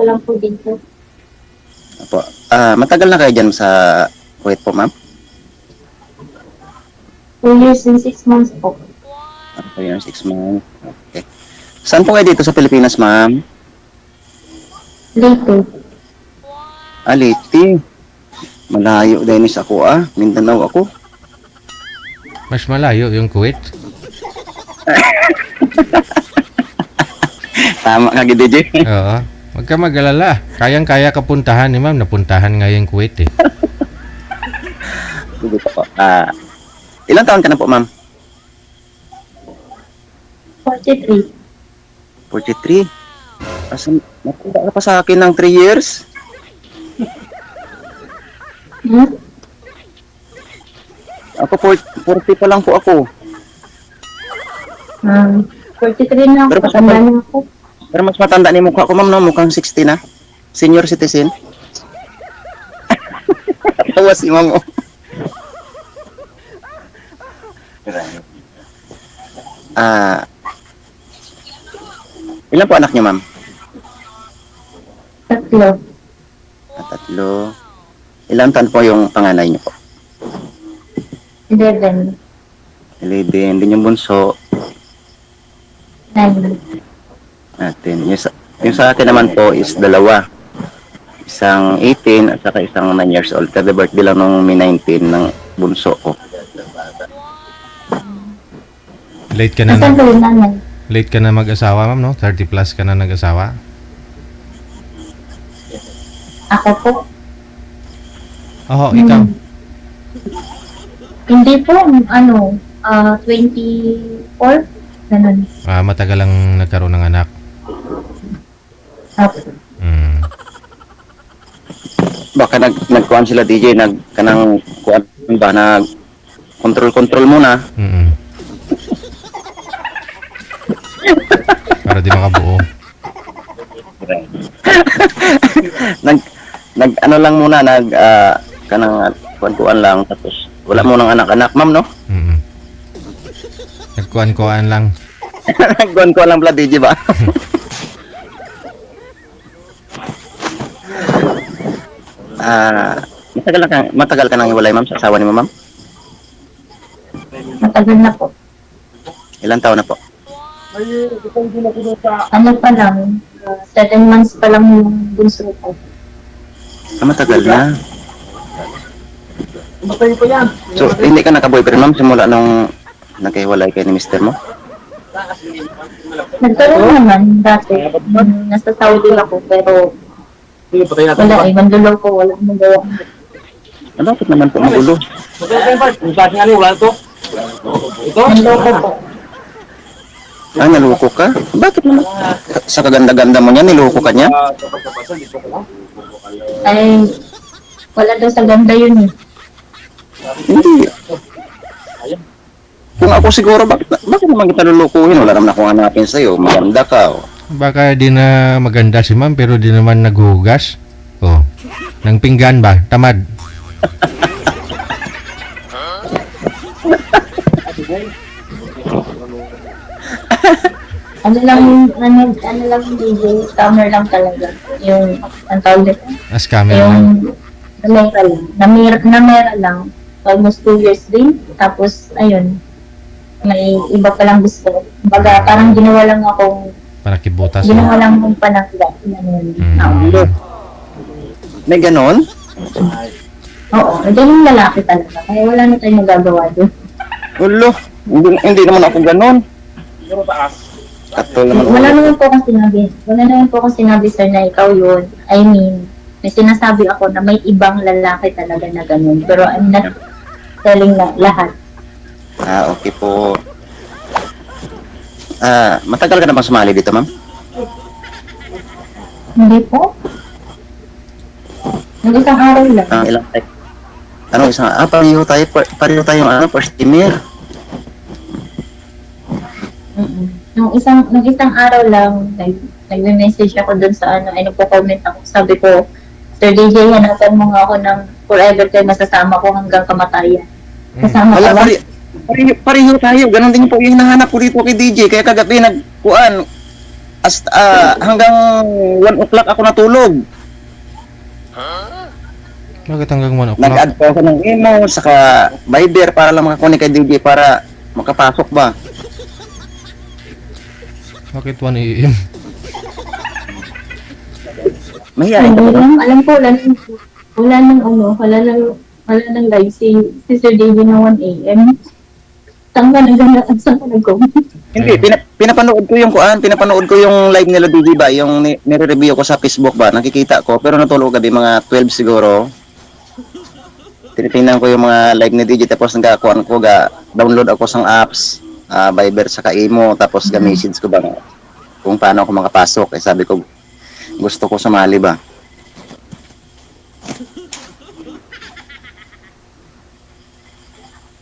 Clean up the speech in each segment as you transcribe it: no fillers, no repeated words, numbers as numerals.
lang po dito. Opo. Matagal na kayo dyan sa Kuwait po, ma'am? 2 years and 6 months po. 2 years, 6 months. Okay. Saan po kayo dito sa Pilipinas, ma'am? Late. Leyte. Malayo din sa ako, Mindanao ako. Mas malayo yung Kuwait. Tama ka, DJ. Oo. Huwag ka mag-alala. Kayang-kaya ka puntahan ni ma'am. Napuntahan nga yung Kuwait eh. Sige po. Ilang taon ka na po, ma'am? 43. 43. Napunta ka pa sa akin ng 3 years? Hmm? Ako, 40 pa lang po ako. 43 na ako. Pero mas Patanda na ako. Pero mas matanda ni mukha ko, ma'am, no? Mukhang 60 na. Senior citizen. Tawa si ma'am, oh. Ilan po anak niyo, ma'am? 3. 3. Ilan taon po yung panganay niyo po? 11. 11. Din yung bunso 9. natin. Yung sa akin naman po is 2. Isang 18 at saka isang 9 years old. Kada birthday lang nung May 19 ng bunso ko. Late ka na Nasaan po yung nanay? late ka na mag-asawa ma'am, no? 30 plus ka na nag-asawa. Ako po. Oo, ikaw. Hindi po, 24. Ganun. Matagal lang nagkaroon ng anak. Opo. Baka nagkuhan sila DJ, kanang kuhan ba, control muna. Para di makabuo. Ano lang muna, kanang kuhan lang, tapos wala mo ng anak-anak, ma'am, no? Nagkuhan-kuhan lang. Nagkuhan lang pala DJ ba? Matagal ka nang hiwalay, ma'am, sa asawa ni mo, ma'am? Matagal na po. Ilang taon na po? Ano pa lang, 7 months pa lang yung bunso ko. Matagal na. So, hindi ka naka-boyfriend, ma'am, simula nung nagkahiwalay kayo ni mister mo? Nagkaroon naman dati. Nasa Saudi ako, pero wala eh, manlulaw ko, wala akong magawa. Bakit naman po magulo? Manloko po. Naloko ka? Bakit naman? Sa kaganda-ganda mo niya, niloko ka niya? Ay, wala daw sa ganda yun eh. Hindi. Kung ako siguro, bakit naman kita lulukuhin? Wala naman akong hanapin sa'yo. Maganda ka. Baka di na maganda si ma'am pero di naman naghuhugas. Nang pinggan ba? Tamad. Ano lang DJ, scammer lang talaga. Yung, ang tawag dito? Scammer lang. Yung, namera lang. Almost 2 years din. Tapos, ayun, may iba palang gusto. Baga, parang ginawa lang akong, Para kibutas. ginawa lang akong panangga. May ganon? Oo, ganun lalaki talaga. Kaya wala na tayong magagawa doon. Ulo, hindi naman ako ganon. Katol naman. Wala naman po akong sinabi sir na ikaw yun. I mean, may sinasabi ako na may ibang lalaki talaga na ganun. Pero I'm not telling na lahat. Okay po. Matagal ka na bang sumali dito, ma'am? Hindi po. Yung isang araw lang. Ilang type? Pareho tayong first teamer. Nung isang araw lang, nag-message ako dun sa nagpo-comment ako. Sabi ko, Sir DJ, hanapan mo nga ako ng forever kayo masasama ko hanggang kamatayan. Kasama ka ba? Pareho tayo. Ganon din po yung hinahanap ko dito kay DJ. Kaya kagabi nagkuhan. hanggang 1 o'clock ako natulog. Bakit hanggang 1 o'clock? Nag-add po ako ng email, saka Viber para lang makakunik kay DJ para makapasok ba. Bakit 1 a.m.? Mahihayin ka Hindi ba? lang, alam ko, wala nang live si Sir David na 1 a.m. Saan ka nag-comment? Hindi, pinapanood ko yung live nila DJ ba, yung nire-review ko sa Facebook ba, nakikita ko, pero natulog gabi mga 12 siguro. Tinitingnan ko yung mga live ni DJ, tapos download ako ng apps, Viber saka Imo, tapos message ko ba kung paano ako makapasok. Sabi ko, gusto ko sumali ba.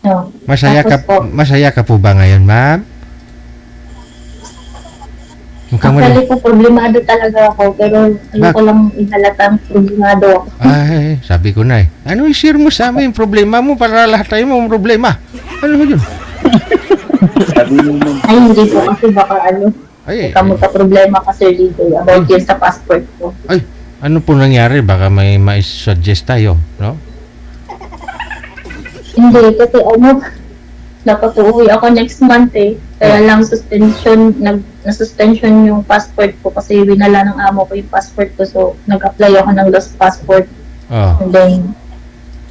No. Masaya ka po ba ngayon, ma'am? Mukhang wala. Actually po, problemado talaga ako, pero ayoko lang ihalatang problemado ako. Ay, sabi ko na eh. Ano i-share mo sa amin yung problema mo para lahat tayo mo problema? Ano mo yun? Sabi mo, Ay, hindi po kasi baka Ay, problema ka Sir DJ about yun sa passport ko. ay, ano po nangyari? Baka may suggest tayo, no? Hindi, kasi dapat uuwi ako next month eh. Kaya lang na-suspension yung passport ko kasi winala ng amo ko yung passport ko. So, nag-apply ako ng lost passport. Oh. And then,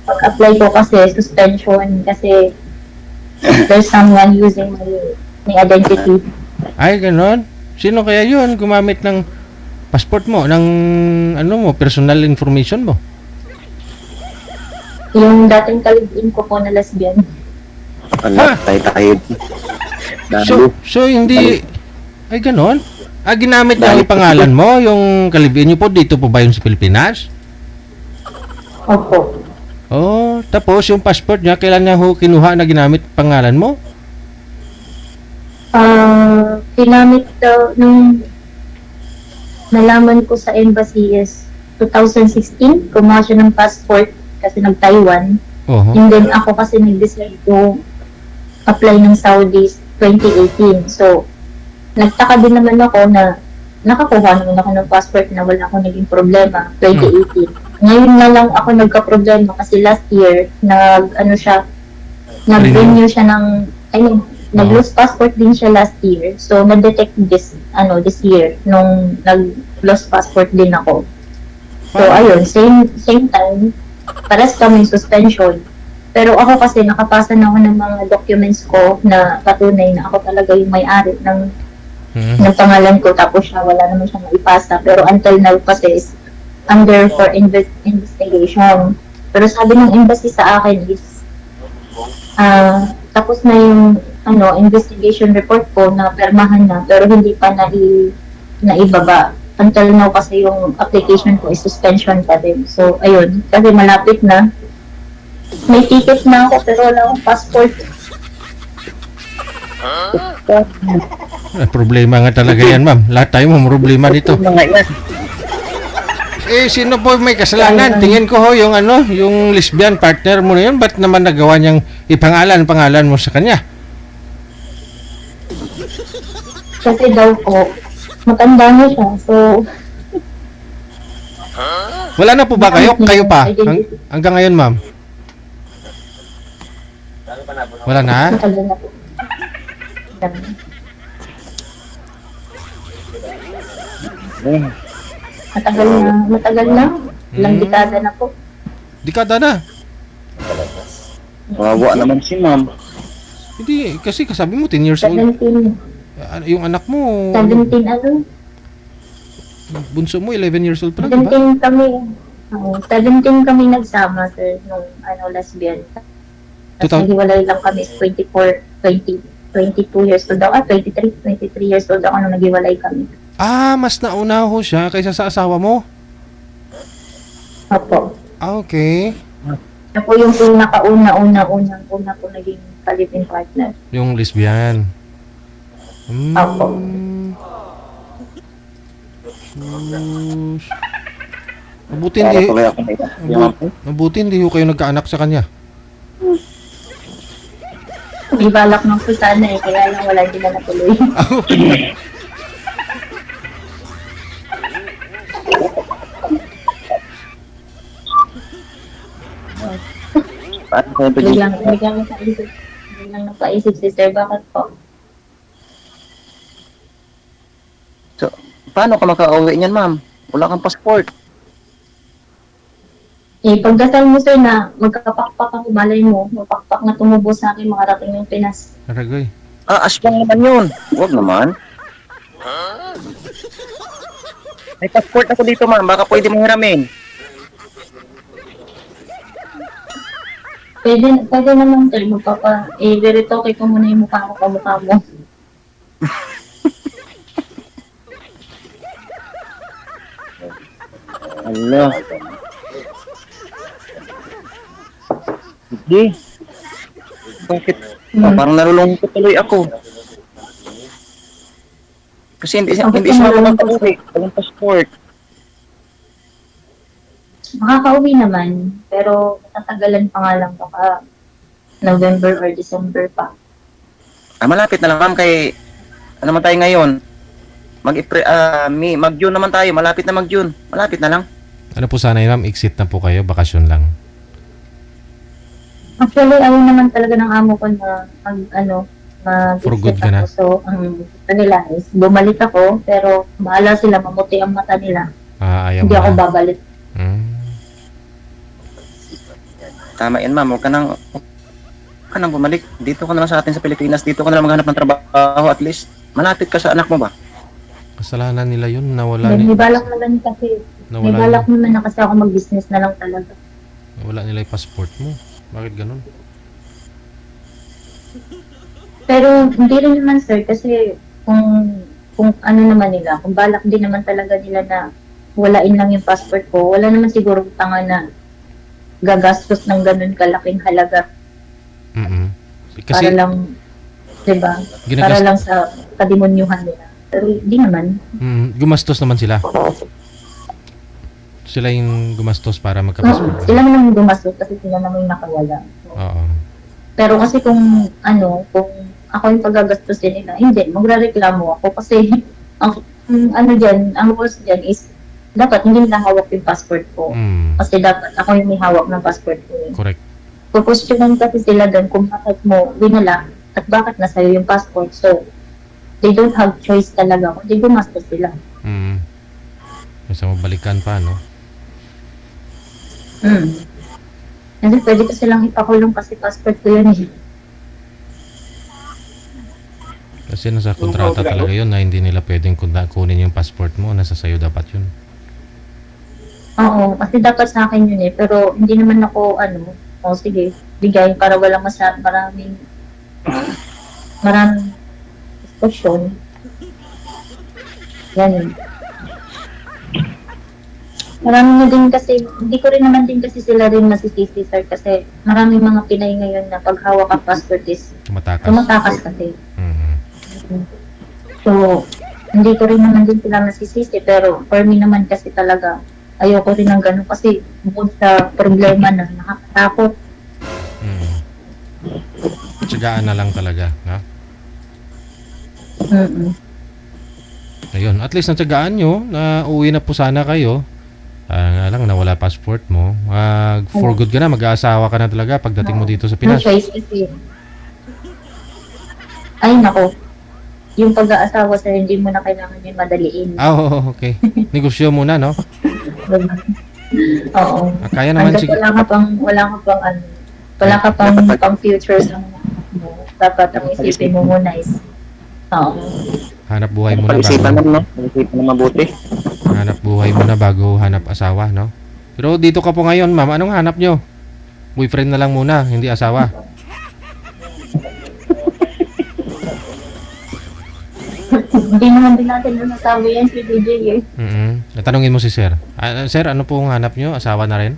pag-apply ko kasi, suspension kasi there's someone using my identity. Ay, ganon? Sino kaya yun gumamit ng passport mo, ng personal information mo? Yung dating kalibin ko po na lesbian. wala, tayo. So hindi... Ay, ganon? Ginamit niya yung pangalan mo, yung kalibin niyo po, dito po ba yun sa Pilipinas? Opo. Oh, tapos yung passport niya, kailan niya kinuha na ginamit pangalan mo? Ginamit daw nung nalaman ko sa embassy is 2016, kumuha siya ng passport kasi nag-Taiwan. Oho. And then ako kasi nag-decide to apply ng Saudi 2018. So, nagtaka din naman ako na nakakuha naman ako ng passport na wala akong naging problema 2018. Ngayon na lang ako nagka-problema kasi last year, nag-renew siya ng, nag-lose passport din siya last year. So, na-detect this year, nung nag-lost passport din ako. So, ayun, same time, pares kami suspension. Pero ako kasi nakapasa na ako ng mga documents ko na patunay na ako talaga yung may-ari ng pangalan ko, tapos siya, wala naman siya maipasa. Pero until now kasi is under for investigation. Pero sabi ng embassy sa akin is, tapos na yung investigation report ko na permahan na, pero hindi pa naibaba. Until now kasi yung application ko is suspension pa din. So, ayun, kasi malapit na. May ticket na ako pero wala akong passport. Problema nga talaga yan, ma'am. Lahat tayo may problema dito. Sino po may kasalanan? Tingin ko yung yung lesbian partner mo na yun, ba't naman nagawa niyang pangalan mo sa kanya? Kasi daw po, matanda na siya. So, wala na po ba kayo? Kayo pa? Hanggang ngayon, ma'am? Wala na? matagal na po. Matagal na. Ilang dekada na po. Dekada na. Wawa naman si ma'am. Hindi, kasi kasabi mo 10 years old. 17. Yung anak mo, 17 bunso mo 11 years old pa lang, diba? 17 kami. 17 kami nagsama, sir, nung lesbian. Tapos 2000 naghiwalay lang kami 22 years old ako. 23 years old ako nung naghiwalay kami. Mas nauna ho siya kaysa sa asawa mo. Opo. Okay. Siya po yung pinakauna ko naging kalipin partner. Yung lesbian. Opo. Sus. Mabuti Para hindi, tuloy ako na mabuti hindi ho kayo nagkaanak sa kanya. May balak ng sultana kaya lang wala din na natuloy. Paano ko ito, Gigi? Biglang napaisip si sir, bakit po? So, paano ka makauwi niyan, ma'am? Wala kang passport. Pagdasal mo sir na magkakapakpak ako, malay mo, mapakpak na tumubo sa akin, makarating yung Pinas. Aragoy. Aswang naman yun. Huwag naman. May passport ako dito, ma'am. Baka pwede mo hiramin. Pwede naman sir, veritoke ko muna yung mukha ko, kamukha mo. Ala. Hindi. Bakit? Parang nalulungkot tuloy ako. Kasi hindi siya makakauwi. Walang passport. Makakauwi naman, pero tatagalan pa nga lang baka November or December pa. Malapit na lang, ma'am, kay ano naman tayo ngayon? Mag-June naman tayo. Malapit na mag-June. Malapit na lang. Ano po sana yun, ma'am? Exit na po kayo, bakasyon lang. Actually, ayaw naman talaga ng amo ko na For good ka na? So, ang nila is bumalik ako, pero bahala sila, mamuti ang mata nila. Ayaw Hindi mo ako na. babalik. Tama yan, ma'am. Huwag ka nang bumalik. Dito ka na lang sa atin sa Pilipinas. Dito ka na lang maghanap ng trabaho at least. Malapit ka sa anak mo ba? Kasalanan nila yun, nawala May ni... balak naman kasi. May balak naman na kasi ako mag-business na lang talaga. Nawala nila yung passport mo. Bakit ganun? Pero hindi rin naman sir kasi kung ano naman nila, kung balak din naman talaga nila na walain lang yung passport ko, wala naman siguro tanga na gagastos ng ganun kalaking halaga Kasi, para lang, diba? Para lang sa kademonyuhan nila. Pero hindi naman. gumastos naman sila. Sila yung gumastos para magka-passport. Sila naman yung gumastos kasi sila naman yung nakawala. Oo. Pero kasi kung ako yung pagagastusin nila, hindi, magrereklamo ako kasi ang rules dyan is dapat hindi nila hawak yung passport ko. Kasi dapat ako yung may hawak ng passport ko. Correct. Pupusyonan kasi sila doon kung bakit mo winala at bakit nasa iyo yung passport. So, they don't have choice talaga kung di gumastos sila. Kasi mabalikan pa, no? Hindi, pwede ko silang ipakulong kasi passport ko yun eh. Kasi nasa kontrata talaga yun na hindi nila pwedeng kunin yung passport mo. Nasa sayo dapat yun. Oo, kasi dapat sa akin yun eh. Pero hindi naman ako, sige, bigay para walang maraming diskusyon. Yan. Marami na din kasi, hindi ko rin naman din kasi sila rin masisisi, sir, kasi maraming mga Pinay ngayon na paghawak ang passport is tumatakas kasi. So, hindi ko rin naman din sila masisisi, pero for me naman kasi talaga, ayoko rin ng ganun kasi bukod sa problema na nakakatakot. Tsagaan na lang talaga, ha? Ayun, at least natsagaan nyo na uwi na po sana kayo. Nga lang, nawala passport mo. For good ka na, mag-aasawa ka na talaga pagdating mo dito sa Pinas. No choice kasi. Ay, nako. Yung pag-aasawa sa hindi mo na kailangan yung madaliin. Okay. Negosyo muna, no? Oo. Kaya naman sige. Wala ka pang future sa mo. Dapat ang isipin mo muna is hanap buhay muna Pag-isipan mo mabuti. Hanap buhay muna bago hanap asawa, no? Pero dito ka po ngayon, ma'am. Anong hanap nyo? Boyfriend na lang muna, hindi asawa. Hindi naman din natin nasabi yan si DJ eh. Natanungin mo si Sir. Sir, ano pong hanap nyo? Asawa na rin?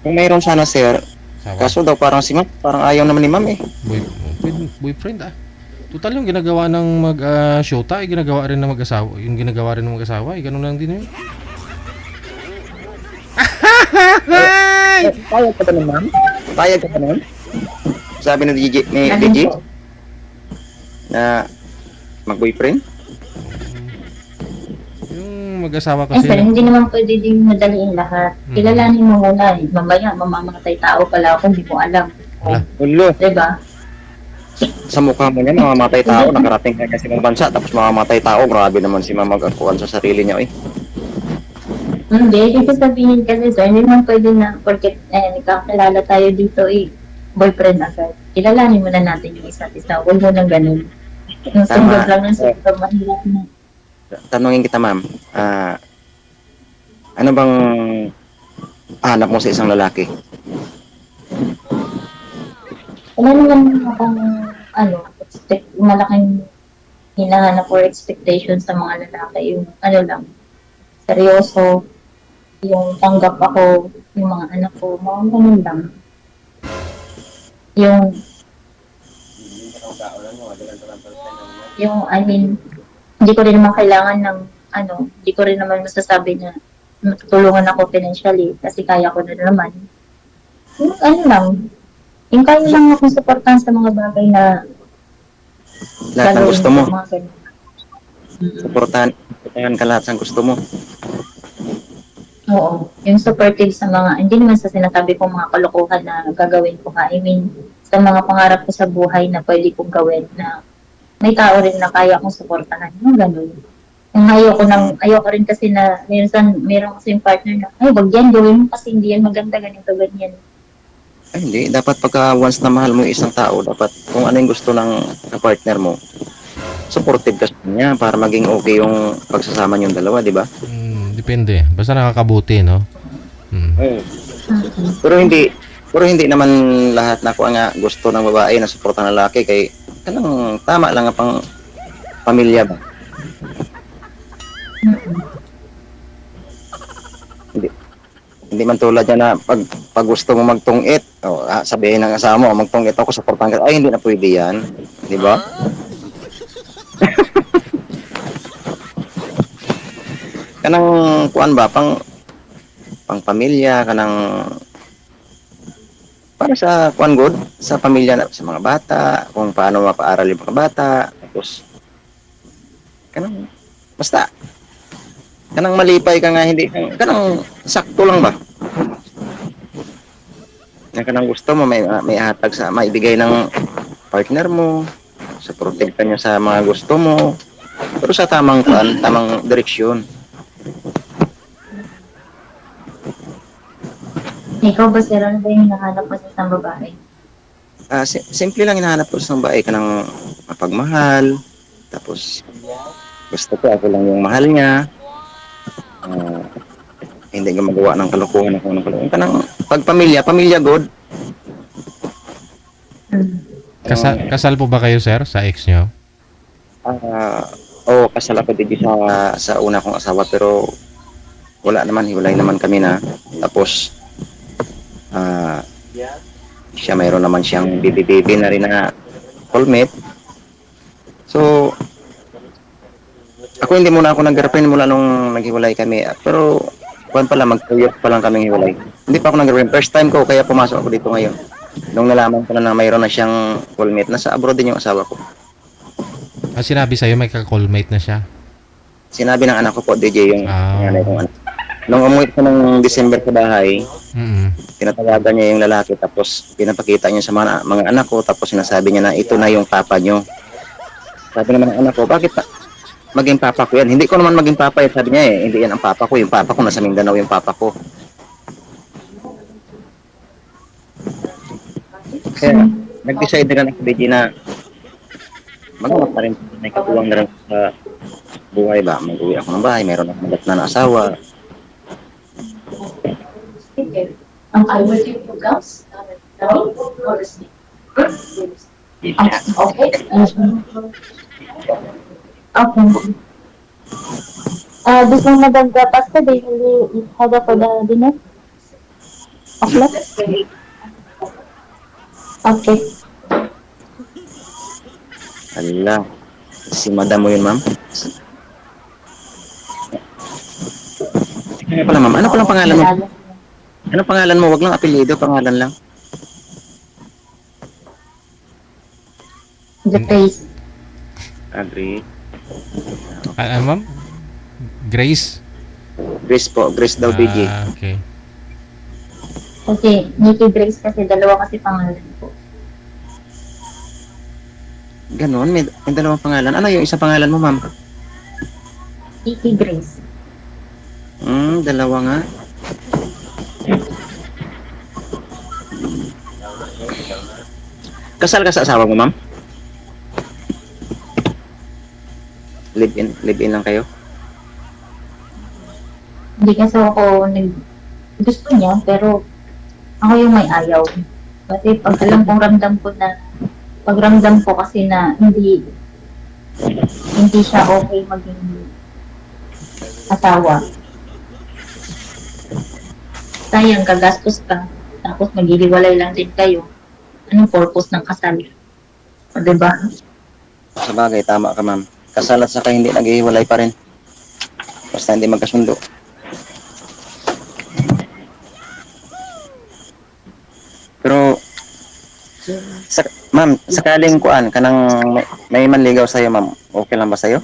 Kung mayroon sana, sir, Asawa? kaso daw parang si ma'am, parang ayaw naman ni ma'am eh. Boyfriend Total yung ginagawa ng mag-shota, ginagawa rin ng mag-asawa. Yung ginagawa rin ng mag-asawa, ganun lang din yun. Payag ka ba nun, ma'am? Payag ka ba nun? Sabi ni DJ, na mag-boyfriend? Yung mag-asawa Eh, kasi sir, hindi naman pwede din madaliin lahat. Kilalanin mo muna eh. Mamaya, mamamatay tao pala ako, hindi mo alam. Wala. Ulo, Diba? sa mukha mo niya, mamamatay Hindi, tao, nakarating ka kasi ng bansa, tapos mamamatay tao, grabe naman si mama mag-akuan sa sarili niya, eh. hindi, ibig sabihin kasi sir, hindi naman pwede na, porque nagkakilala tayo dito eh, boyfriend agad. Kilalanin muna natin yung isa't isa. Huwag mo nang ganun. Yung single Tama. lang ng single, mahirap na. Tanungin kita, ma'am, ano bang hanap mo sa isang lalaki? Wala naman akong, malaking hinahanap or expectation sa mga lalaki. Yung, lang, seryoso, yung tanggap ako, yung mga anak ko, mga ganun lang. Yung, I mean, hindi ko rin naman kailangan ng, hindi ko rin naman masasabi na matutulungan ako financially kasi kaya ko na naman. Yung, lang, yung kaya lang akong supportan sa mga bagay na Lahat ng gagawin gusto ko, mo, mga ganun. suportahan ka lahat ng gusto mo. Oo, yung supportive sa mga, hindi naman sa sinasabi kong mga kalokohan na gagawin ko ha. I mean, sa mga pangarap ko sa buhay na pwede kong gawin na may tao rin na kaya kong suportahan. Yung ganun. Yung ayoko rin kasi na meron kasi yung partner na, ay, wag yan, gawin mo kasi hindi yan maganda, ganito, ganyan. Ay, hindi. Dapat pagka once na mahal mo yung isang tao, dapat kung ano yung gusto ng partner mo, supportive ka sa kanya para maging okay yung pagsasama niyong dalawa, di ba? Depende. Basta nakakabuti, no? Oo. Mm-hmm. Pero hindi naman lahat na ko nga gusto ng babae na suporta ng lalaki kay kanang tama lang ang pang pamilya ba. Hindi hindi man tulad yan na pag gusto mo magtungit, sabihin ng asawa mo, magtungit ako suportahan ka. Ay, hindi na pwede yan, di ba? Kanang kuan ba pang pamilya kanang para sa kuan good sa pamilya na sa mga bata kung paano mapaaral yung mga bata tapos kanang basta kanang malipay ka nga hindi kanang sakto lang ba na kanang gusto mo may hatag sa maibigay ng partner mo supportive ka niya sa mga gusto mo pero sa tamang kuan tamang direksyon. Ikaw ba, sir, ano ba yung hinahanap mo sa isang babae? Simple lang hinahanap ko sa babae ka ng mapagmahal tapos gusto ko ako lang yung mahal niya. Ah, hindi gumagawa ng kalokohan ako ng kalokohan. Kanang pamilya good. Kasal po ba kayo, sir, sa ex nyo? Kasal ako din sa una kong asawa pero wala naman, hiwalay naman kami na. Tapos, ah, siya mayroon naman siyang bibi na rin na soulmate. So, ako hindi muna ako nag-girlfriend mula nung naghiwalay kami. Pero, kuwan pala, mag-2 years pa lang kami hiwalay. Hindi pa ako nag-girlfriend. First time ko, kaya pumasok ako dito ngayon. Nung nalaman ko na mayroon na siyang soulmate, nasa abroad din yung asawa ko. Sinabi sa'yo may ka-callmate na siya? Sinabi ng anak ko po, DJ, yung nanay kong Ah. anak. Nung umuwi ko ng December sa bahay, Mm. tinatawagan niya yung lalaki, tapos pinapakita niya sa mga anak ko, tapos sinasabi niya na ito na yung papa niyo. Sabi naman ng anak ko, bakit maging papa ko yan? Hindi ko naman maging papa yan. Sabi niya hindi yan ang papa ko. Yung papa ko nasa Mindanao yung papa ko. Kaya nag-decide na lang si DJ na magawa pa rin. May katuwang na rin sa buhay ba. Mag-uwi ako ng bahay. Mayroon akong magat na asawa. I will give you girls. Okay. Okay. Gusto mo magagapas ka din, hindi hada pa na din eh? Okay. Okay. Ala. Si madam mo yun, ma'am? Ano pala, ma'am? Ano palang pangalan mo? Ano pangalan mo? Wag lang apelyido, pangalan lang. The face. Agree. Ma'am? Grace? Grace po, Grace daw BG. Okay. Kasi Nikki Grace kasi dalawa kasi pangalan ko. Ganon, may dalawang pangalan. Ano yung isa pangalan mo, ma'am? Nikki Grace. Dalawa nga. Kasal ka sa asawa mo, ma'am? Live-in lang kayo? Hindi kasi ako gusto niya, pero ako yung may ayaw. Kasi pag alam kong ramdam ko na, pagramdam ko kasi na hindi siya okay maging asawa. Sayang, kagastos ka. Tapos maghihiwalay lang din kayo. Anong purpose ng kasal? O, diba? Sa bagay, tama ka, ma'am. Kasal at saka hindi naghihiwalay pa rin. Basta hindi magkasundo. Pero, ma'am, sakaling kuan, kanang may manligaw sa'yo, ma'am. Okay lang ba sa'yo?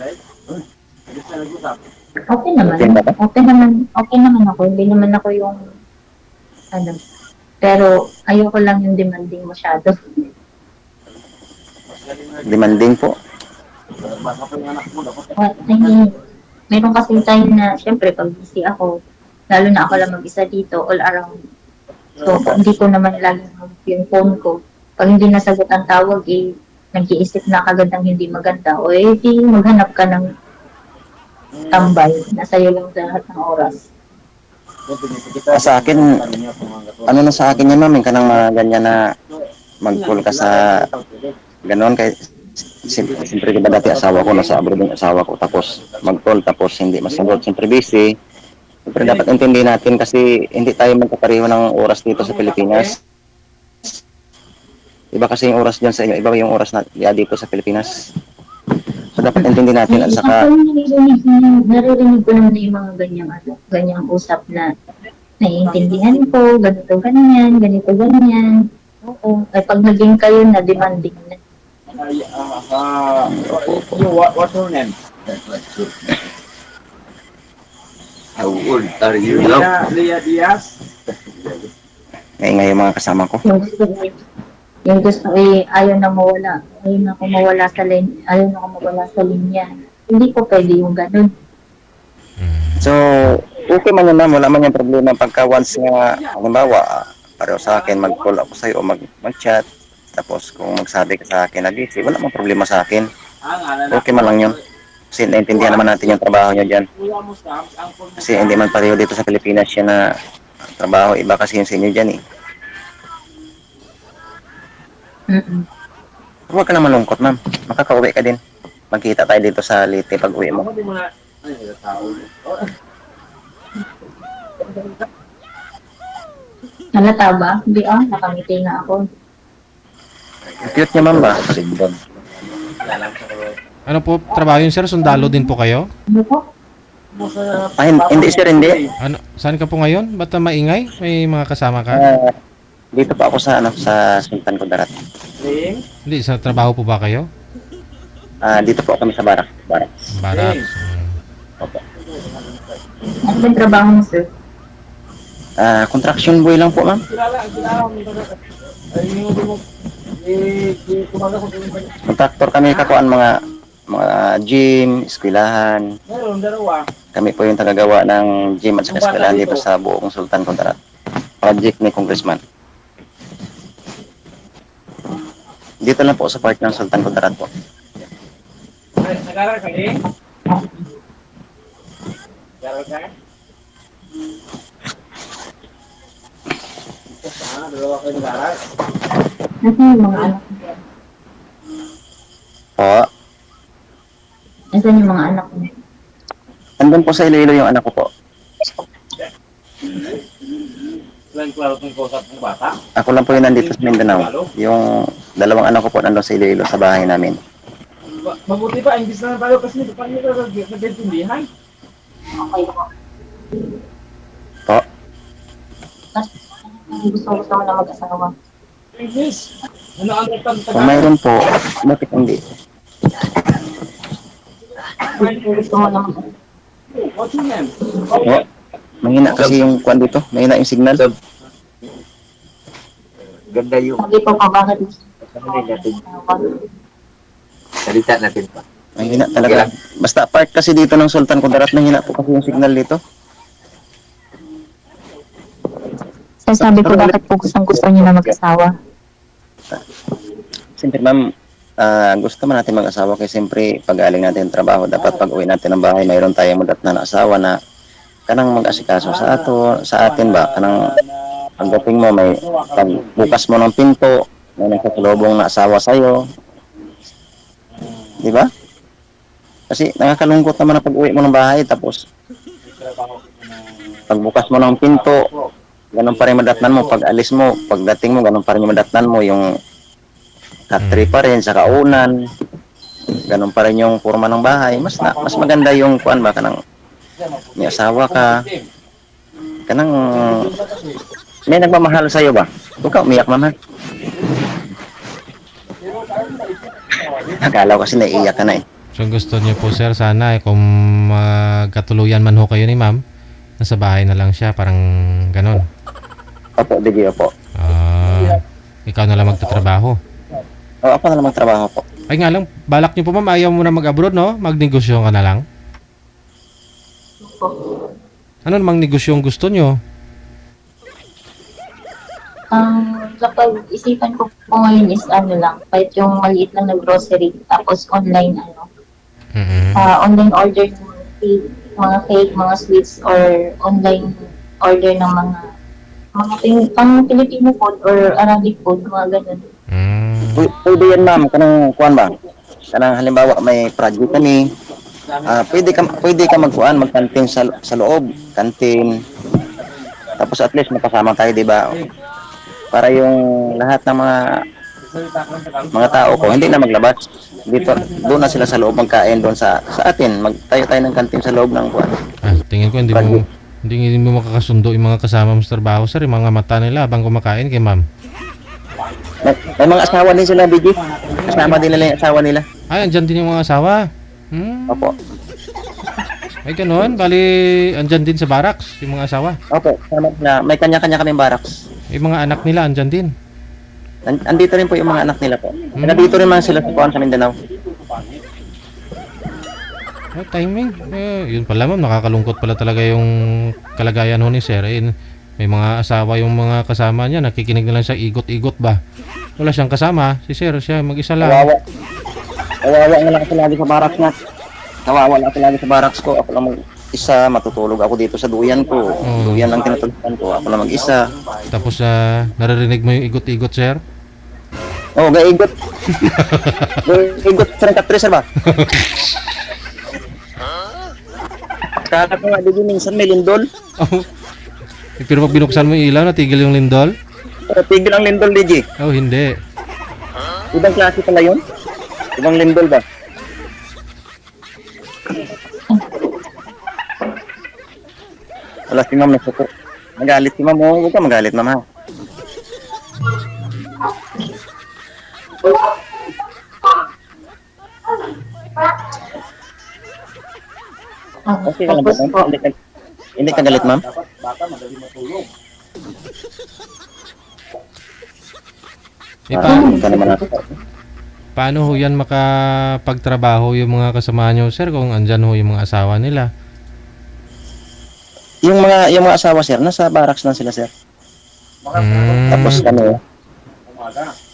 Okay naman. Okay ba? Okay naman ako. Hindi naman ako yung, ano, pero ayoko lang yung demanding masyado. Demanding po. I mean, meron kasing time na, syempre, pag busy ako, lalo na ako lang mag-isa dito, all around. So, hindi ko naman laging yung phone ko. Pag hindi nasagot ang tawag, nag-iisip na kagad ng hindi maganda. O, di maghanap ka ng tambay na sa'yo lang lahat ng oras. Sa akin, ano na sa akin yan, ma'am, yung kanang mga ganyan na mag-call ka sa ganon kay siyempre diba dati asawa ko nasa abroad yung asawa ko tapos mag-call tapos hindi masagot siyempre busy siyempre dapat intindihin natin kasi hindi tayo magkapareho ng oras dito sa Pilipinas iba kasi yung oras dyan sa inyo iba yung oras na dito sa Pilipinas so dapat intindihin natin at saka Naririnig ko naman yung mga ganyang usap na naiintindihan ko, ganito, ganyan, ganito, ganyan. Oo. Ay pag naging kayo na demanding na. What's your name? How old are you? Leah Diaz. ngayon yung mga kasama ko Yung gusto ayaw na mawala. Ayaw na ako mawala sa linya. Hindi ko pwede yung ganun. so okay man yun ma'am wala man yung problema pagka once nga halimbawa pareho sa akin mag-call ako sa'yo o mag-chat tapos kung magsabi ka sa akin na busy wala mang problema sa akin okay man lang yun kasi naintindihan naman natin yung trabaho nyo dyan kasi hindi man pareho dito sa Pilipinas yan na trabaho iba kasi yun sa inyo dyan eh Mm-mm. huwag ka na malungkot ma'am makakauwi ka din magkita tayo dito sa Leyte pag uwi mo Halata ba? Hindi nakamiti nga ako. cute niya ma'am ba Ano po trabaho yun, sir? Sundalo din po kayo? Ano po? hindi sir hindi Ano, saan ka po ngayon? Ba't maingay? May mga kasama ka? dito pa ako sa sa Sultan Kudarat Hindi, sa trabaho po ba kayo? dito po kami sa barak Barracks. Opo. Ano yung trabaho mo, sir? Contraction boy lang po ma'am contractor kami kakuan mga gym, eskwelahan. Kami po yung tagagawa ng gym at saka eskwelahan dito sa buong Sultan Kudarat. Project ni Congressman. Dito lang po sa part ng Sultan Kudarat po. Nag-aral ka eh? Nag-aral ka? Dalawa kayo nag-aral? Nasaan yung mga anak mo? Po, Nasaan yung mga anak mo? andun po sa Iloilo yung anak ko po. Lang klaro itong kausap ng bata? Ako lang po yung nandito sa Mindanao. Yung dalawang anak ko po nandun sa Iloilo sa bahay namin. Mabuti pa, imbis na tayo kasi paano nyo nag-intindihan? Okay po. Po, Gusto ko na mag-asawa. English. Ano ang kung mayroon po, bakit hindi? Gusto ko na mag-asawa. What's your name? Oh, mahina kasi yung kuan dito. Mahina yung signal. Ganda yung Sabi ko pa bakit salita natin pa. Mahina talaga. Basta part kasi dito ng Sultan Kudarat, mahina po kasi yung signal dito. Sir, sabi ko bakit po gusto niyo na mag-asawa? Siyempre ma'am, gusto man natin mag-asawa kasi siyempre pag aling natin ng trabaho, dapat pag uwi natin ng bahay, mayroon tayong mudat na asawa na kanang mag-asikaso sa atin ba, kanang pagdating mo, may bukas mo ng pinto, may nagkakulobong na asawa sa'yo. Di ba? Kasi nakakalungkot naman na pag-uwi mo ng bahay, tapos pagbukas mo ng pinto, ganun pa rin madatnan mo. Pag alis mo, pagdating mo, ganun pa rin madatnan mo. Yung katri pa rin sa kaunan, ganun pa rin yung forma ng bahay. Mas maganda yung kuan ba, kanang may asawa ka, kanang may nagmamahal sa'yo ba? Huwag ka umiyak naman. Akala ko kasi naiiyak ka na eh. So gusto niyo po sir, sana kung magkatuluyan man ho kayo ni ma'am, nasa bahay na lang siya, parang ganon. Opo, digi po. Ikaw na lang magtatrabaho. O, ako na lang magtrabaho po. Ay nga lang, balak niyo po ma'am, ayaw mo na mag-abroad, no? Magnegosyo ka na lang. Ano namang negosyo ang gusto niyo? Kapag isipan ko po ngayon is ano lang, kahit yung maliit lang na grocery, tapos online online order ng mga cake, mga sweets, or online order ng mga pang Filipino food or Arabic food, mga ganun. Pwede yan ma'am, kanang kuan ba? Kanang halimbawa may project kami, pwede ka magkantin sa loob, kantin. Tapos at least makasama tayo, di ba? Para yung lahat ng mga tao ko hindi na maglabas. Dito doon na sila sa loob magkain doon sa atin. Magtayo tayo ng kantin sa loob ng kuan. Tingin ko hindi mo makakasundo yung mga kasama mo sa trabaho sir, yung mga mata nila habang kumakain kay ma'am. May mga asawa din sila, Biggie. Kasama din nila yung asawa nila. Ay, andyan din yung mga asawa. Opo. Ay, ganun. Bali, andyan din sa barracks, yung mga asawa. Opo, sama na. May kanya-kanya kaming barracks. Yung mga anak nila, andyan din. Andito rin po yung mga anak nila po. Nandito rin man sila sa kuan sa Mindanao. Timing. Yun pala ma'am, nakakalungkot pala talaga yung kalagayan ho ni sir. May mga asawa yung mga kasama niya, nakikinig na lang siya, igot-igot ba? Wala siyang kasama, si sir, siya mag-isa lang. Kawawa nga lang ako lagi sa barracks nga. Kawawa lang ako lagi sa barracks ko. Ako lang mag-isa, matutulog ako dito sa duyan ko. Duyan lang tinatulugan ko, ako lang mag-isa. Tapos naririnig mo yung igot-igot sir? Oh, gaigot. Gaigot sa katri sir ba? Kala ko nga, di minsan may lindol. Pero pag binuksan mo yung ilaw, natigil yung lindol? Tigil ang lindol, Digi. Oh, hindi. Ibang klase pala yun? Ibang lindol ba? Wala si ma'am nasuko. Magalit si ma'am. Huwag ka magalit, ma'am ha. Okay ka lang ba, ma'am? Hindi ka galit, ma'am? Bata, madali matulog. Paano ho yan makapagtrabaho yung mga kasama nyo, sir, kung andyan ho yung mga asawa nila? Yung mga asawa, sir, nasa barracks lang sila, sir.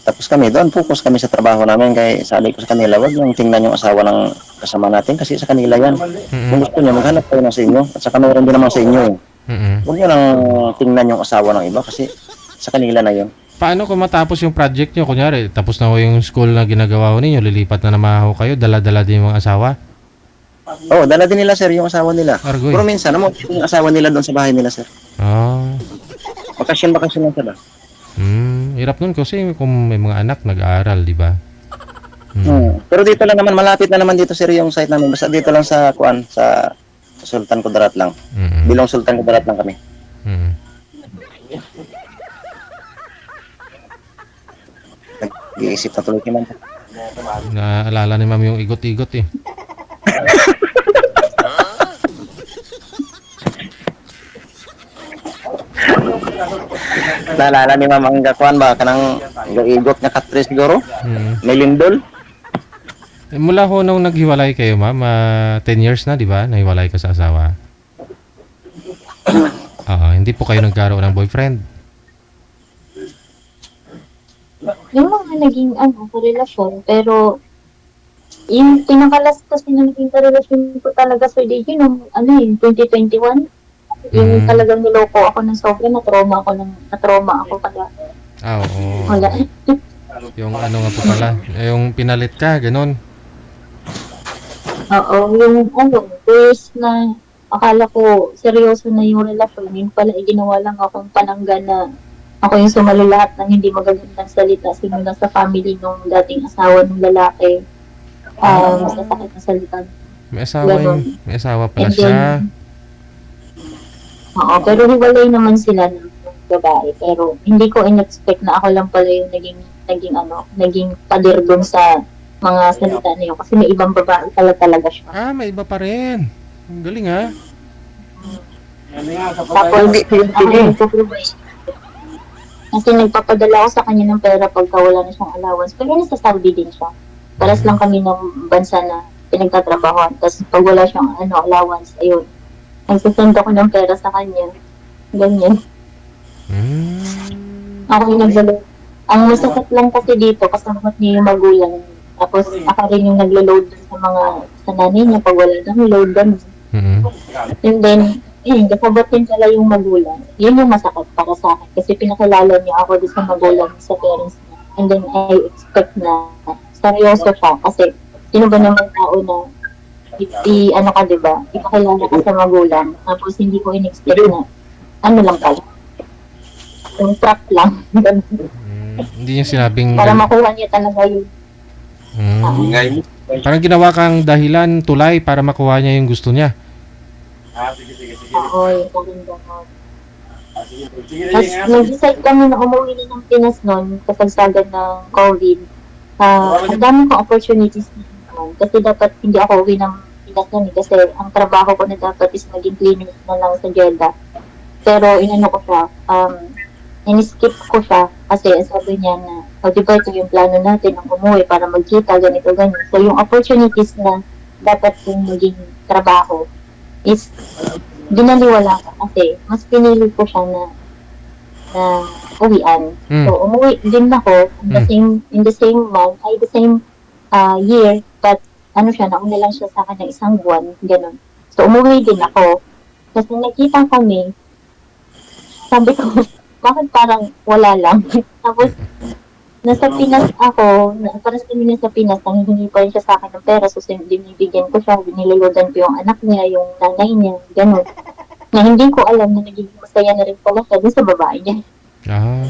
Tapos kami doon, focus kami sa trabaho namin. Kaya sabi ko sa kanila, wag yung tingnan yung asawa ng kasama natin kasi sa kanila yan. Kung gusto nyo, maghanap kayo na sa inyo. At saka meron din naman sa inyo. Huwag nyo lang tingnan yung asawa ng iba kasi sa kanila na yun. Paano kung matapos yung project nyo? Kunyari, tapos na ho yung school na ginagawa ho ninyo, lilipat na naman ho kayo, dala-dala din yung mga asawa? Oo, dala din nila, sir, yung asawa nila. Argoy. Pero minsan, yung asawa nila doon sa bahay nila, sir. Bakasyon lang sila. Hirap nun kasi kung may mga anak nag-aaral, di ba? Pero dito lang naman, malapit na naman dito, sir, yung site namin. Basta dito lang sa Sultan Kudarat lang. Bilong Sultan Kudarat lang kami. Nag-iisip na tuloy si ma'am. Naalala ni ma'am yung igot-igot eh. Naalala ni Mama ang gakuan ba? Kanang gaigot nga katres siguro? May lindol? Mula ho nung naghiwalay kayo, ma'am, 10 years na, di ba? Nahiwalay ka sa asawa. Hindi po kayo nagkaroon ng boyfriend. Yung mga naging karelasyon, pero yung pinakalas kasi na naging karelasyon ko talaga sa DJ nung 2021. Yung talagang niloko ako ng sobra, na-trauma ako kaya Oo. wala. Yung ano nga po pala, yung pinalit ka, ganun. Oo, yung first na akala ko seryoso na yung relasyon, yun pala ginawa lang akong panangga na ako yung sumalo lahat ng hindi magagandang salita simula sa family nung dating asawa ng lalaki. Masasakit na salita. May asawa may asawa pala And then, siya. Oo, pero hiwalay naman sila ng babae. Pero hindi ko in-expect na ako lang pala yung naging pader dun sa mga salita na yun. Kasi may ibang babae pala talaga siya. May iba pa rin. Ang galing ha. Tapos, ako nagpo-provide. Kasi nagpapadala ako sa kanya ng pera pagka wala na siyang allowance. Pero nasa Saudi din siya. Paras lang kami ng bansa na pinagtatrabahoan. Tapos pag wala siyang allowance, ayun. Nagsasend ako ng pera sa kanya. Ganyan. Ako yung naglalo. Ang masakit lang kasi dito, kasama niya yung magulang. Tapos ako rin yung naglo-load sa nanay niya pag wala nang load doon. And then, kasabot din pala yung magulang. Yun yung masakit para sa akin. Kasi pinakilala niya ako doon sa magulang sa parents niya. And then I expect na seryoso siya. Kasi sino ba naman tao na diba? Ipakilala ka sa magulang. Tapos hindi ko in-expect na lang pala. Yung trap lang. Hindi niya sinabing... Para makuha niya talaga yun. Ingay mo. Parang ginawa kang dahilan, tulay, para makuha niya yung gusto niya. Oo, yung pagandang. Tapos nag-decide kami na umuwi na ng Pinas noon, kasagsagan ng COVID. Ang dami kong opportunities naman. Kasi dapat hindi ako uwi ng Pinas noon. Kasi ang trabaho ko na dapat is maging clinic na lang sa Jeddah. Pero inano ko siya, in-skip ko siya kasi sabi niya na, di ba ito yung plano natin ang umuwi para magkita, ganito, ganyan. So yung opportunities na dapat kong maging trabaho is binaliwala ko kasi mas pinili ko siya na uwian. So umuwi din ako in the same month, the same year, but nauna lang siya sa akin ng isang buwan, ganun. So umuwi din ako. Kasi nakita kami, sabi ko, bakit parang wala lang? Tapos, nasa Pinas ako, parang kami nasa Pinas, nanghihingi pa rin siya sa akin ng pera, so binibigyan ko siya, biniluludan ko yung anak niya, yung nanay niya, gano'n. Na hindi ko alam na nagiging masaya na rin pala siya dun sa babae niya. Yun.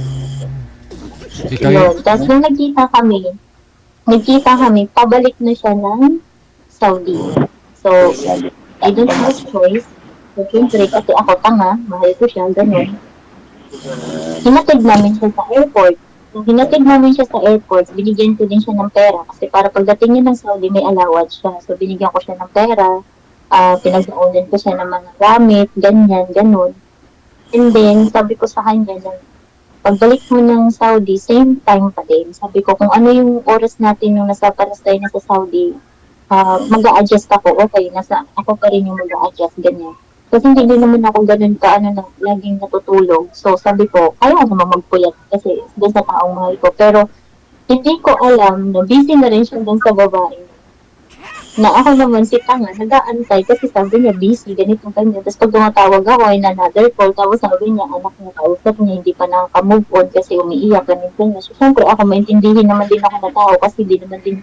Tapos nung nagkita kami, pabalik na siya ng Saudi. So, I don't have choice. So, syempre, kasi ako tanga, mahal ko siya, gano'n. Hinatid namin siya sa airport. Nung hinatid namin siya sa airport, binigyan ko din siya ng pera. Kasi para pagdating niya ng Saudi, may allowance siya. So, binigyan ko siya ng pera. Pinag-uunan ko siya ng mga gamit, ganyan, ganun. And then, sabi ko sa kanya na, pagbalik mo ng Saudi, same time pa din. Sabi ko, kung ano yung oras natin nung nasa Palestine na sa Saudi, mag-a-adjust ako. Okay, ako pa rin yung mag-a-adjust, ganyan. Kasi hindi naman ako ganun na laging natutulog. So sabi ko, ayaw naman magpuyat kasi doon sa taong mahal ko. Pero hindi ko alam na busy na rin siya doon sa babae. Na ako naman si tanga, nag-aantay kasi sabi niya busy, ganito, ganyan. Tapos pag tumatawag ako ay another call, tapos sabi niya, anak niya, kausap niya, hindi pa nakaka-move on kasi umiiyak, ganito, ganyan. So syempre ako, maintindihin naman din ako na tao kasi di naman din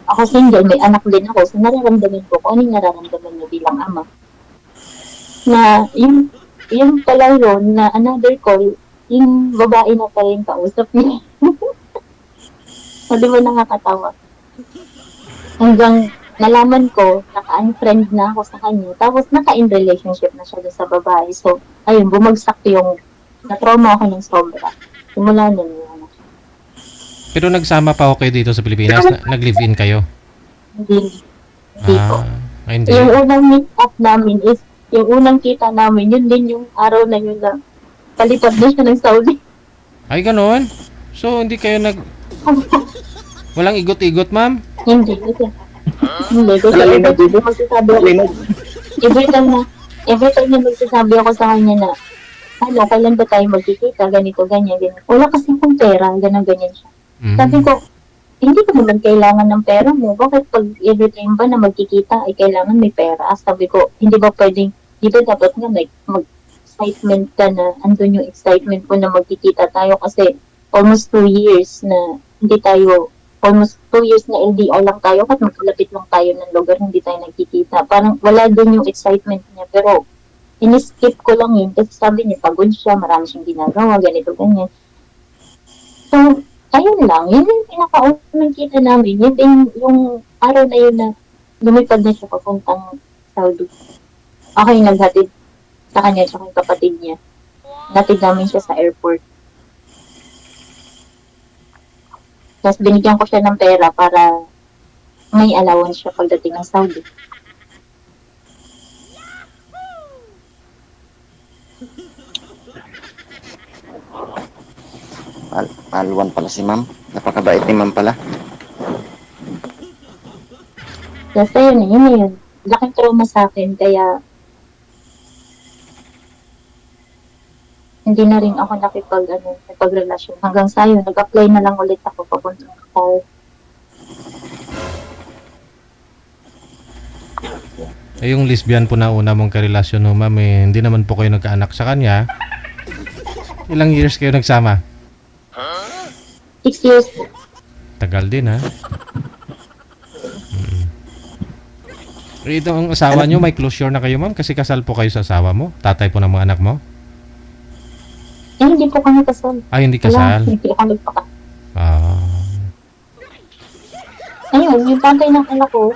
ako single, may anak din ako. So nararamdaman ko kung anong nararamdaman niya bilang ama. Na yung pala yun, na another call, yung babae na pa rin kausap niya. So, di ba nakakatawa? Hanggang nalaman ko, naka-unfriend na ako sa kanya, tapos naka-in relationship na siya doon sa babae. So, ayun, bumagsak yung, na-trauma ako ng sobra. Simula nun yun. Pero nagsama pa ako kayo dito sa Pilipinas? Nag-live-in kayo? Hindi ko. Hindi. Yung unang meet up namin is, yung unang kita namin, yun din yung araw na yun na Palipad na siya ng Saudi. Ay, gano'n? So, hindi kayo walang igot-igot, ma'am? Hindi, kasi, hindi, kasi every time na magsasabi ako sa kanya na, ano, kailan ba tayo magkikita, ganito, ganyan, ganyan. Wala kasi akong pera, ganyan siya. Mhm. Sabi ko, hindi ko naman kailangan ng pera mo. Bakit pag every time ba na magkikita ay kailangan may pera? Sabi ko, hindi ba pwedeng, di ba dapat nga mag-excitement ka na, andun yung excitement ko na magkikita tayo kasi almost 2 years na hindi tayo, almost 2 years na LDR lang tayo at magkalapit lang tayo ng lugar, hindi tayo nagkikita. Parang wala din yung excitement niya. Pero, in-skip ko lang yun kasi sabi niya, pagod siya, marami siyang ginagawa, ganito, ganyan. So, ayun lang. Yun yung pinaka-unang kita namin. Yun din yung araw na yun na lumipad na siya papuntang Saudi. Ako yung naghatid sa kanya at yung kapatid niya. Natid namin siya sa airport. Tapos binigyan ko siya ng pera para may allowance siya pagdating ng Saudi. Alwan pala si ma'am. Napakabait ni ma'am pala. Basta yun. Laking trauma sa akin, kaya hindi na rin ako nakipagrelasyon. Hanggang sa yun, nag-apply na lang ulit ako papunta ng Qatar. Eh, yung lesbian po na una mong karelasyon, no, ma'am, eh, hindi naman po kayo nagkaanak sa kanya. Ilang years kayo nagsama? 6 years po. Tagal din, ha? Eh, ito ang asawa nyo, may closure na kayo, ma'am? Kasi kasal po kayo sa asawa mo? Tatay po ng mga anak mo? Eh, hindi po kami kasal. Ay, hindi Wala, kasal? hindi ako nagpaka. Ah. Ayun, yung tatay ng anak ko,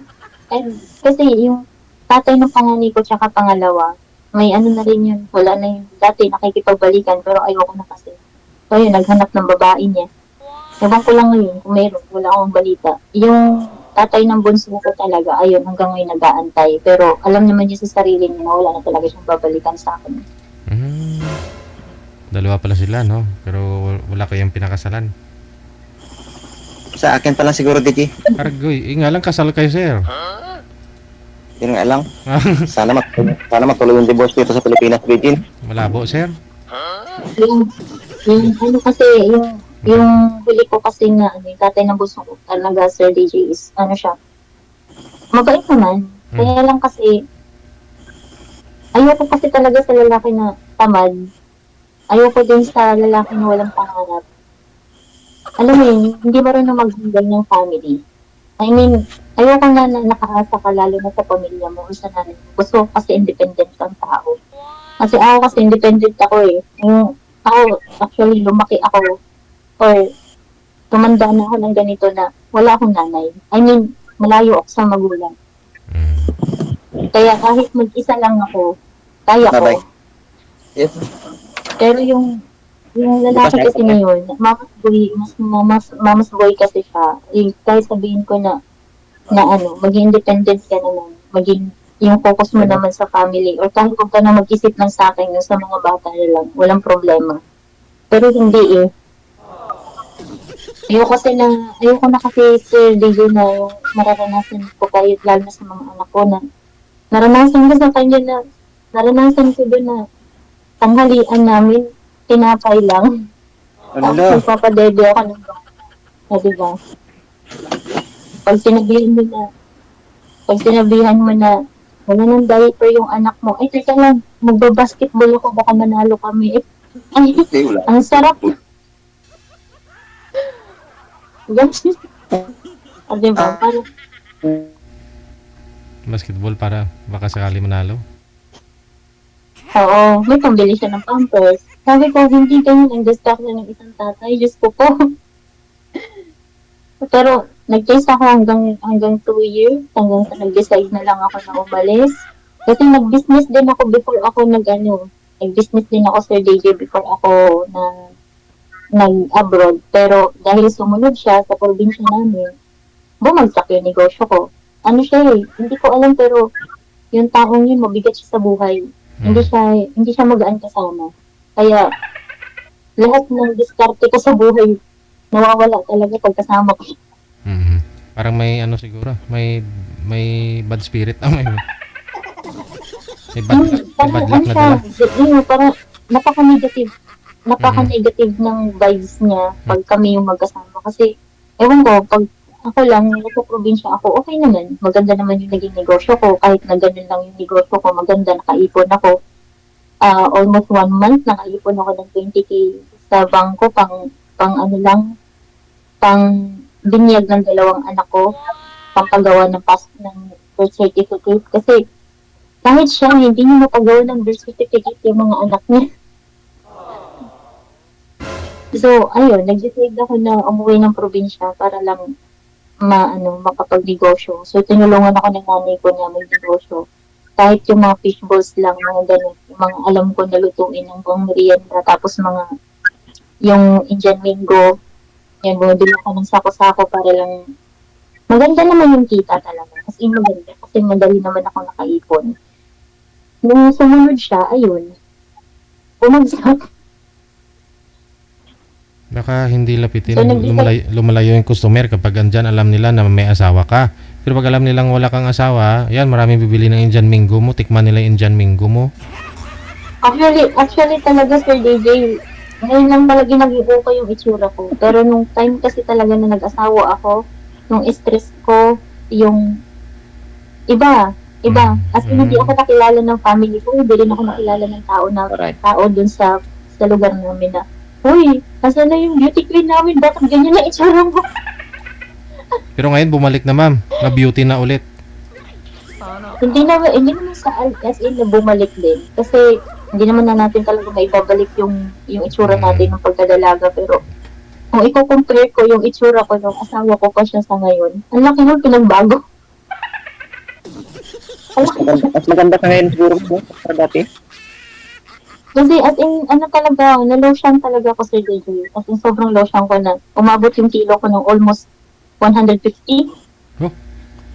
kasi yung tatay ng panganay ko tsaka pangalawa, may ano na rin yun, wala na yun. Dati nakikipagbalikan, pero ayoko na kasi. So yun, naghanap ng babae niya. Ewan ko lang ngayon, kung meron, wala akong balita. Yung tatay ng bunso ko talaga, ayun, hanggang ngayon nag-aantay. Pero alam naman niya sa sarili niya na wala na talaga siyang babalikan sa akin. Mm. Dalawa pala sila, no? Pero wala kayong pinakasalan. Sa akin pa lang siguro, Diki. Argoy, nga lang kasal kayo, sir. Yun nga lang. Sana matuloy yung divorce dito sa Pilipinas, Virgin. Malabo, sir. Yung ano kasi, yung huli ko kasi na, yung tatay ng bunso ko talaga, Sir DJ, is, ano siya, mabait naman. Kaya lang kasi, ayoko kasi talaga sa lalaki na tamad. Ayoko din sa lalaki na walang pangarap. Alam mo yun, hindi marunong mag-handle ng family. I mean, ayoko na nakaasa ka lalo na sa pamilya mo o sa nanay mo. Gusto ko kasi independent kang tao. Kasi ako kasi independent ako eh. Yung, ako, actually, lumaki ako or tumanda na ako ng ganito na wala akong nanay. I mean, malayo ako sa magulang. Kaya kahit mag-isa lang ako, kaya ko. Bye-bye. Yes. Pero yung lalaki kasi ngayon, mama's boy kasi siya. Yung, kahit sabihin ko na ano, maging independent ka naman, maging yung focus mo naman sa family, or kahit kung ka na mag-isip ng sa akin, yung sa mga bata na lang, walang problema. Pero hindi eh. Ayoko na kasi Sir DJ na yung mararanasan ko kahit lalo na sa mga anak ko na naranasan ko sa kanya na naranasan ko doon na tanghalian namin, tinapay lang. Tapos nagpapadede ako ng bata. Diba? Pag sinabihan mo na wala nang diaper yung anak mo, ay teka lang, magbabasketball ako, baka manalo kami. Ay, ang sarap. Ganun. Diba? Parang, Basketball para baka sakali manalo. oo, may pambili siya ng pampers. Sabi ko, hindi ganyan ang distraction ng isang tatay. Diyos ko po. Pero, nag-taste ako hanggang 2 years. Hanggang sa nag-decide na lang ako na umalis. Kasi nag-business din ako before ako nag-business din ako, Sir DJ, before ako nag-abroad. Pero, dahil sumunod siya sa probinsya namin, bumagsak yung negosyo ko. Ano siya eh, hindi ko alam pero yung taong yun, mabigat siya sa buhay. Hindi siya magaan kasama. Kaya, lahat ng diskarte ko sa buhay, nawawala talaga pag kasama ko. Mhm. Parang may ano siguro, may bad spirit. May bad, may Parang bad ano luck na siya, dala. parang napaka-negative ng vibes niya pag kami yung magkasama. Kasi, ewan ko, pag ako lang, nasa probinsya ako, okay naman. Maganda naman yung naging negosyo ko. Kahit na ganun lang yung negosyo ko, maganda, nakaipon ako. Almost 1 month, nakaipon ako ng 20K sa bangko, pang ano lang, pang binyag ng 2 anak ko, pang paggawa ng birth certificate. Kasi, kahit siya, hindi niya mapagawa ng birth certificate yung mga anak niya. So, ayun, nag-decide ako na umuwi ng probinsya para lang makapagnegosyo. So, tinulungan ako ng nanay ko na magnegosyo. Kahit yung mga fish balls lang, mga ganun, yung mga alam ko na lutuin ng buong merienda, tapos yung Indian Mango, yan, bumibili ako ng sako-sako para lang, maganda naman yung kita talaga. Kasi maganda, kasi madali naman ako nakaipon. Nung sumunod siya, ayun, bumagsak. Baka hindi lapitin, So, lumalayo yung customer kapag andyan alam nila na may asawa ka. Pero pag alam nilang wala kang asawa, yan, maraming bibili ng Indian Mango mo, tikman nila yung Indian Mango mo. Actually talaga, Sir DJ, ngayon lang talaga nag-iuko ko yung itsura ko. Pero nung time kasi talaga na nag-asawa ako, nung stress ko, yung iba. As in, hindi ako nakilala ng family ko, hindi rin ako nakilala ng Alright. tao dun sa lugar namin na, uy, asan na yung beauty queen namin? Bakit ganyan na itsura mo? Pero ngayon bumalik na ma'am, na beauty na ulit. Hindi naman sa as in na bumalik din. Kasi hindi naman na natin talaga maibabalik yung itsura natin ng pagkadalaga. Pero kung i-compare ko yung itsura ko nung asawa ko pa siya sa ngayon, ang laki ng pinagbago. Mas maganda ka ngayon siguro mo sa dati. Kasi as in, na-lotion talaga ako sa DJ. As in, sobrang lotion ko na. Umabot yung kilo ko ng almost 150. Oh.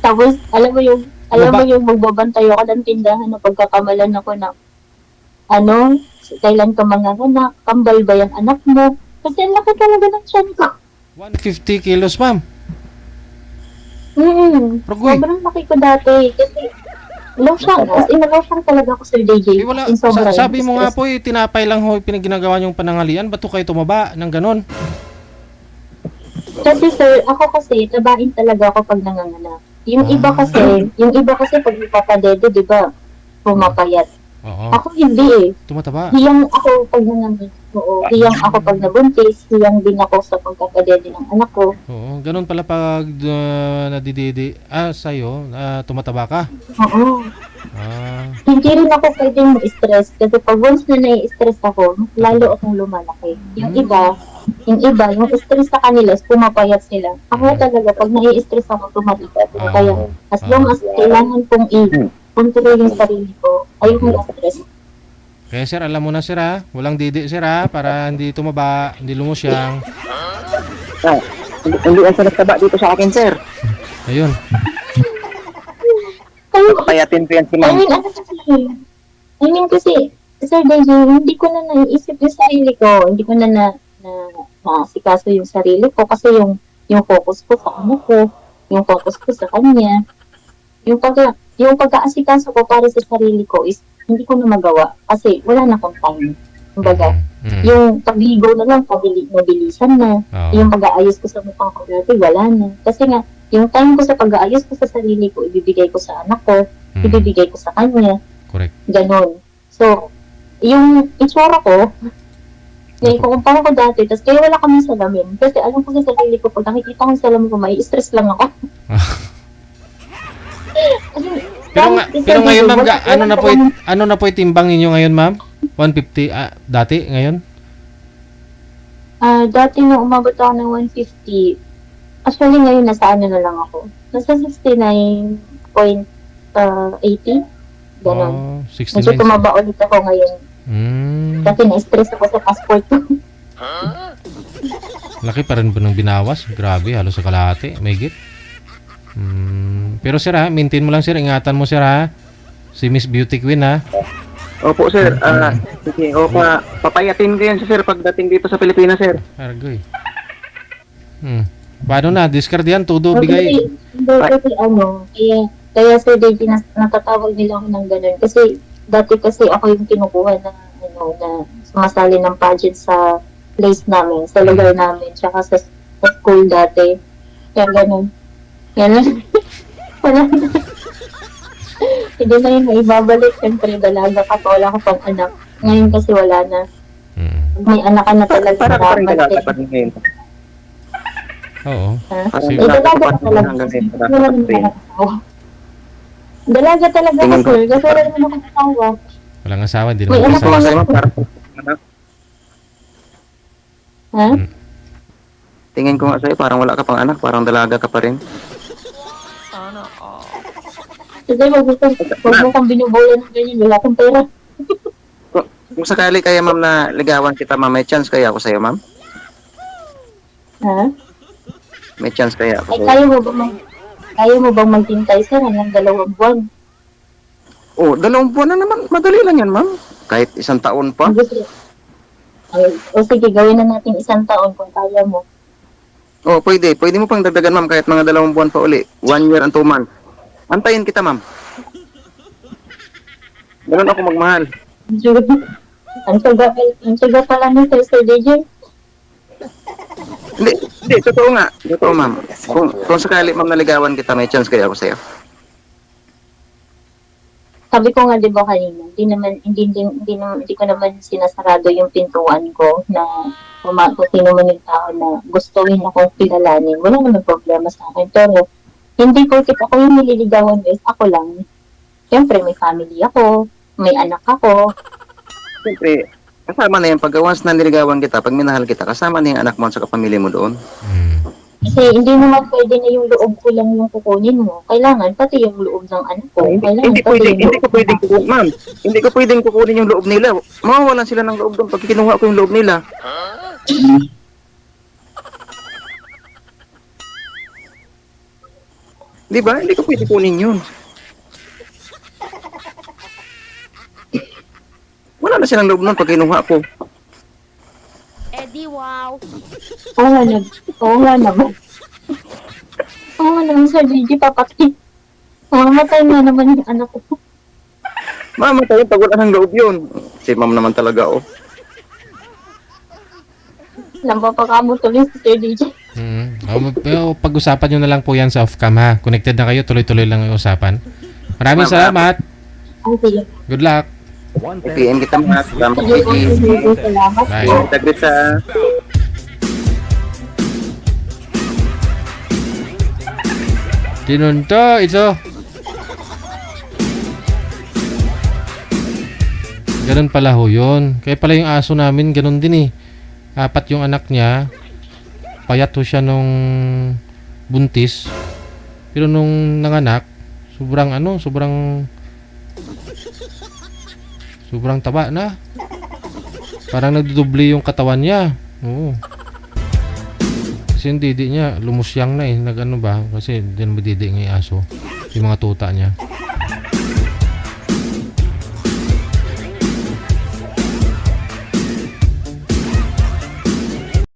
Tapos, alam mo yung magbabantay ako ng tindahan na pagkakamalan ako na, kailan ka manganganak, kambal ba yung anak mo? Kasi ang laki talaga ng tiyan ko. 150 kilos ma'am. Rogoy. Sobrang laki ko dati. Kasi, lotion, as in, lotion talaga ako sa DJ. Eh, wala, As in, sobrang sabi mo nga stress. po tinapay lang ho pinaginagawa yung panangalian, ba't ho kayo tumaba ng ganon? Kasi sir, ako kasi, tabain talaga ako pag nanganganak. Yung iba kasi pag ipapadede, di ba, pumapayat. Oo, Ako hindi eh. tumataba. Hiyang ako pag nanganganak. Oo, hiyang ako pag nabuntis, hiyang din ako sa pagkapadede ng anak ko. Oo, ganon pala pag nadididi, sa'yo, tumataba ka. Oo. Hindi Hindi rin ako pwedeng ma-stress kasi pag once na nai-stress ako, mas lalo akong lumalaki. Yung iba, yung stress sa kanila, pumapayat sila. Ako talaga, pag nai-stress ako, tumatigas. Kaya, as long as kailangan kong i-control yung sarili ko, ayoko na-stress. Kaya sir, alam mo na sir ha, walang didi sir ha, para hindi tumaba, hindi lumusyang. Hindi ang nagtaba dito sa akin, sir. Ayun. Papayatin ko yan si I ma'am. mean kasi, Sir Deji, hindi ko na naiisip yung sarili ko. Hindi ko na naasikaso yung sarili ko kasi yung focus ko sa anak ko, yung focus ko sa kanya, yung pag-aasikaso ko para sa sarili ko is hindi ko na magawa kasi wala na akong time. Kumbaga, yung pagligo na lang, mabilisan na. Oo. Yung pag-aayos ko sa mukha ko dati, wala na. Kasi nga, yung time ko sa pag-aayos ko sa sarili ko, ibibigay ko sa anak ko, ibibigay ko sa kanya. Correct. Ganon. So, yung itsura ko, na ikukumpara ko dati, tapos kaya wala kami salamin. Kasi alam ko sa sarili ko, pag nakikita ko sa salamin ko, may stress lang ako. Pero ngayon ma'am, ano na po itimbang ninyo ngayon ma'am? 150 dati ngayon? Dati na umabot ako ng 150. Actually, ngayon nasa ano na lang ako. Nasa 69.80. Ganon. Oh, Medyo 69. tumaba ulit ako ngayon. Dati na-stress ako sa passport ko. Laki pa rin po ng binawas. Grabe, halos sa kalahati. May git. Pero sir ha, maintain mo lang sir. Ingatan mo sir ha. Si Miss Beauty Queen ha. Opo, sir. Sige, papayatin ko yan, sir, pagdating dito sa Pilipinas, sir. Argoy. Paano na? Discard yan, todo Hindi, bigay. hindi kasi kaya Sir Davey, natatawag nila ako ng ganun. Kasi, dati kasi ako yung kinukuha na, na sumasali ng pageant sa place namin, sa lugar namin, tsaka sa school dati. Kaya ganun. Kaya lang, wala na. Hindi na yun maibabalik. Siyempre, dalaga ka pa, wala ka pang anak. Ngayon kasi wala na. May anak ka na talaga. Para ka rin dapat, dapat ngayon. Oo. Ha? Parang Sige. Dalaga dapat ka talaga. hanggang ngayon. Wala naman nakakasawa. Dalaga talaga ako, Tingin ko. sir. Kasi wala naman nakakasawa. Walang asawa, di May naman anak kasama. lang. Sa'yo, ma'am, parang anak. Ha? Tingin ko nga sa'yo, parang wala ka pang anak, parang dalaga ka pa rin. Sige, wag mo kang binubulan ng ganyan. Wala akong pera. Kung sakali kaya, ma'am, na ligawan kita, ma'am, may chance kaya ako sa'yo, ma'am? Ha? May chance kaya Ay, ako sa'yo? kaya mo bang maghintay, sir, hanggang 2 buwan? Oh, 2 buwan na naman. Madali lang yan, ma'am. Kahit 1 taon pa. Gusto. Ay, o sige, gawin na natin 1 taon kung kaya mo. Oh, pwede. Pwede mo pang dagdagan, ma'am, kahit mga 2 buwan pa uli. 1 year and 2 months. Antayin kita, ma'am. Ganun ako magmahal. Ang saga pala ni Sir DJ. Hindi, totoo nga. Totoo, ma'am. Kung sakali, ma'am, naligawan kita, may chance kaya ako sa'yo. Sabi ko nga 'di ba kanina, hindi ko naman sinasarado yung pintuan ko na kung sino man yung tao na gustuhin akong kilalanin. Wala naman problema sa akin. Pero hindi ko ako yung nililigawan guys, ako lang. Siyempre may family ako, may anak ako. Siyempre, kasama na yan. Pag once na niligawan kita, pag minahal kita, kasama na yung anak mo at sa kapamilya mo doon. Kasi hindi naman pwede na yung loob ko lang yung kukunin mo. Kailangan pati yung loob ng anak ko. Kailangan Hindi ko pwedeng kukunin, ma'am. Hindi ko pwedeng kukunin yung loob nila. Mawawalan sila ng loob doon pag kinuha ko yung loob nila. Di ba? Hindi ko pwede kunin yun. Wala na silang loob nun pag kinuha ko. Eddie, wow. Oo nga naman. Oo nga naman, Sir DJ, papatay. Mamamatay nga naman yung anak ko. Mama, tayo pag wala ng loob yun. Si ma'am naman talaga, oh. Lampapakamo tuloy si Sir DJ. Pero pag-usapan nyo na lang po yan sa off-cam ha. Connected na kayo, tuloy-tuloy lang yung usapan. Maraming salamat. Ay, sige. Good luck. PM kita mga. Salamat. Sige, salamat. Bye. Taglit sa... Tinunto, ito. Ganun pala ho yun. Kaya pala yung aso namin, ganun din eh. 4 yung anak niya. Payat ho siya nung buntis. Pero nung nanganak, sobrang taba na. Parang nagdudubli yung katawan niya. Oo. Kasi yung didi niya, lumusyang na eh. Nag-ano ba? Kasi hindi na madidi ng aso. Yung mga tuta niya.